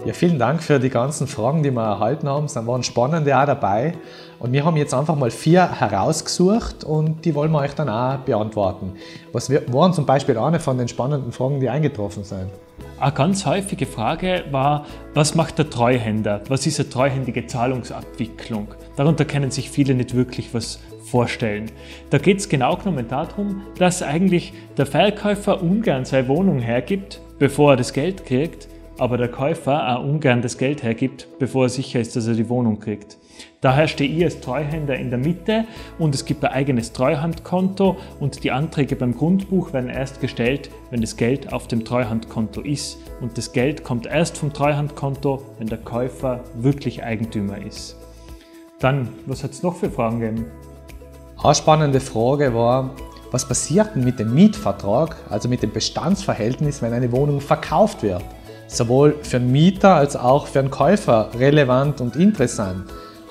Ja, vielen Dank für die ganzen Fragen, die wir erhalten haben. Es waren spannende auch dabei. Und wir haben jetzt einfach mal 4 herausgesucht und die wollen wir euch dann auch beantworten. Was waren zum Beispiel eine von den spannenden Fragen, die eingetroffen sind? Eine ganz häufige Frage war, was macht der Treuhänder? Was ist eine treuhändige Zahlungsabwicklung? Darunter können sich viele nicht wirklich was vorstellen. Da geht es genau genommen darum, dass eigentlich der Verkäufer ungern seine Wohnung hergibt, bevor er das Geld kriegt, aber der Käufer auch ungern das Geld hergibt, bevor er sicher ist, dass er die Wohnung kriegt. Daher stehe ich als Treuhänder in der Mitte und es gibt ein eigenes Treuhandkonto und die Anträge beim Grundbuch werden erst gestellt, wenn das Geld auf dem Treuhandkonto ist. Und das Geld kommt erst vom Treuhandkonto, wenn der Käufer wirklich Eigentümer ist. Dann, was hat es noch für Fragen gegeben? Eine spannende Frage war, was passiert denn mit dem Mietvertrag, also mit dem Bestandsverhältnis, wenn eine Wohnung verkauft wird? Sowohl für den Mieter als auch für den Käufer relevant und interessant.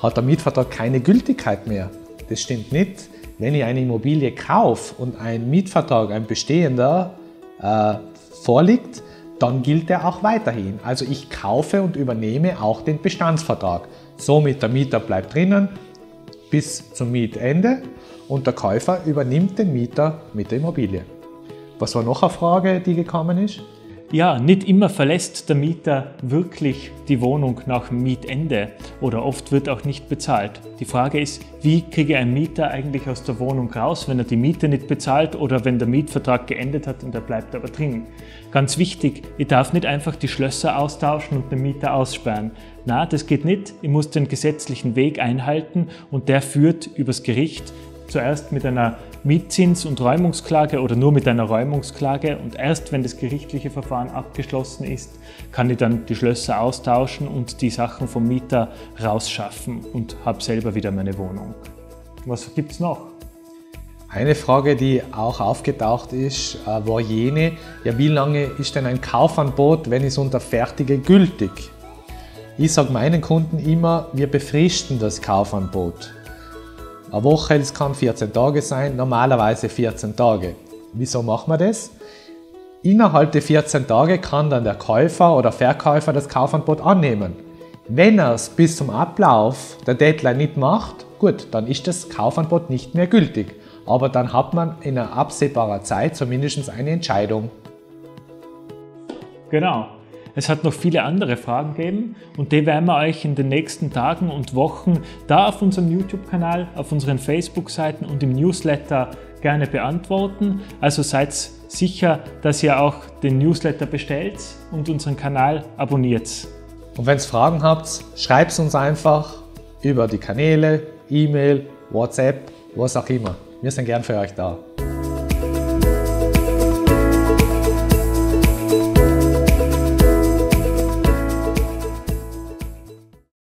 Hat der Mietvertrag keine Gültigkeit mehr? Das stimmt nicht. Wenn ich eine Immobilie kaufe und ein Mietvertrag, ein bestehender, vorliegt, dann gilt er auch weiterhin. Also ich kaufe und übernehme auch den Bestandsvertrag. Somit der Mieter bleibt drinnen bis zum Mietende und der Käufer übernimmt den Mieter mit der Immobilie. Was war noch eine Frage, die gekommen ist? Ja, nicht immer verlässt der Mieter wirklich die Wohnung nach dem Mietende oder oft wird auch nicht bezahlt. Die Frage ist, wie kriege ich einen Mieter eigentlich aus der Wohnung raus, wenn er die Miete nicht bezahlt oder wenn der Mietvertrag geendet hat und er bleibt aber drin. Ganz wichtig, ich darf nicht einfach die Schlösser austauschen und den Mieter aussperren. Na, das geht nicht. Ich muss den gesetzlichen Weg einhalten und der führt übers Gericht. Zuerst mit einer Mietzins- und Räumungsklage oder nur mit einer Räumungsklage und erst wenn das gerichtliche Verfahren abgeschlossen ist, kann ich dann die Schlösser austauschen und die Sachen vom Mieter rausschaffen und habe selber wieder meine Wohnung. Was gibt es noch? Eine Frage, die auch aufgetaucht ist, war jene, ja, wie lange ist denn ein Kaufangebot, wenn es unter Fertige gültig? Ich sage meinen Kunden immer, wir befristen das Kaufangebot. Eine Woche, es kann 14 Tage sein, normalerweise 14 Tage. Wieso machen wir das? Innerhalb der 14 Tage kann dann der Käufer oder Verkäufer das Kaufangebot annehmen. Wenn er es bis zum Ablauf der Deadline nicht macht, gut, dann ist das Kaufangebot nicht mehr gültig. Aber dann hat man in einer absehbarer Zeit zumindest eine Entscheidung. Genau. Es hat noch viele andere Fragen gegeben und die werden wir euch in den nächsten Tagen und Wochen da auf unserem YouTube-Kanal, auf unseren Facebook-Seiten und im Newsletter gerne beantworten. Also seid sicher, dass ihr auch den Newsletter bestellt und unseren Kanal abonniert. Und wenn ihr Fragen habt, schreibt es uns einfach über die Kanäle, E-Mail, WhatsApp, was auch immer. Wir sind gern für euch da.